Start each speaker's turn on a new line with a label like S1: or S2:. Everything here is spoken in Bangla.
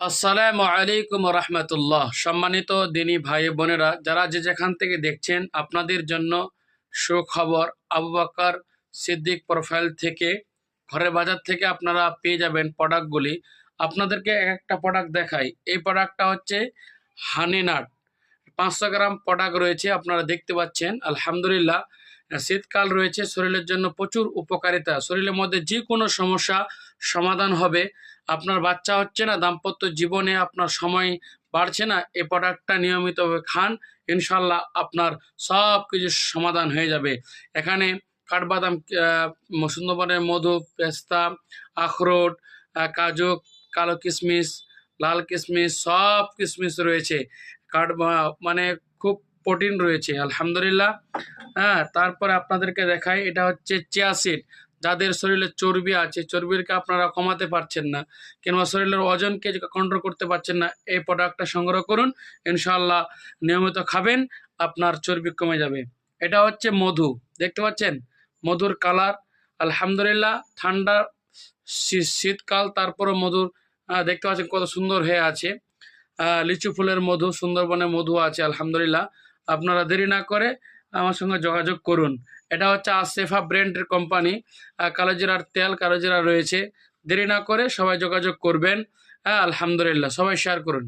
S1: আসসালামু আলাইকুম রহমতুল্লাহ। সম্মানিত দিনী ভাই বোনেরা, যারা যে যেখান থেকে দেখছেন, আপনাদের জন্য সুখবর। আবু বকর সিদ্দিক প্রোফাইল থেকে ঘরের বাজার থেকে আপনারা পেয়ে যাবেন প্রোডাক্টগুলি। আপনাদেরকে এক একটা প্রোডাক্ট দেখাই। এই প্রোডাক্টটা হচ্ছে হানি নাট। 500 গ্রাম প্রোডাক্ট রয়েছে, আপনারা দেখতে পাচ্ছেন। আলহামদুলিল্লাহ, শীতকাল রয়েছে, শরীরের জন্য প্রচুর উপকারিতা। শরীরের মধ্যে যে কোনো সমস্যা সমাধান হবে। আপনার বাচ্চা হচ্ছে না, দাম্পত্য জীবনে আপনার সময় বাড়ছে না, এই প্রোডাক্টটা নিয়মিতভাবে খান, ইনশাল্লাহ আপনার সব কিছু সমাধান হয়ে যাবে। এখানে কাঠবাদাম, সুন্দরবনের মধু, পেস্তা, আখরোট, কাজু, কালো কিশমিশ, লাল কিশমিশ, সব কিশমিশ রয়েছে। মানে খুব প্রোটিন রয়েছে আলহামদুলিল্লাহ। হ্যাঁ, তারপরে আপনাদেরকে দেখাই, এটা হচ্ছে চিয়া সিড। যাদের শরীরে চর্বি আছে, চর্বিকে আপনারা কমাতে পারছেন না, কিংবা শরীরের ওজনকে কন্ট্রোল করতে পারছেন না, এই প্রোডাক্টটা সংগ্রহ করুন, ইনশাআল্লাহ নিয়মিত খাবেন, আপনার চর্বি কমে যাবে। এটা হচ্ছে মধু, দেখতে পাচ্ছেন মধুর কালার। আলহামদুলিল্লাহ, ঠান্ডা শীতকাল, তারপরে মধুর দেখতে পাচ্ছেন কত সুন্দর হয়ে আছে। লিচু ফুলের মধু, সুন্দরবনের মধু আছে আলহামদুলিল্লাহ। আপনারা দেরি না করে আমার সঙ্গে যোগাযোগ করুন। এটা হচ্ছে আসেফা ব্র্যান্ডের কোম্পানি। কালোজিরার তেল, কালোজিরা রয়েছে। দেরি না করে সবাই যোগাযোগ করবেন। হ্যাঁ, আলহামদুলিল্লাহ, সবাই শেয়ার করুন।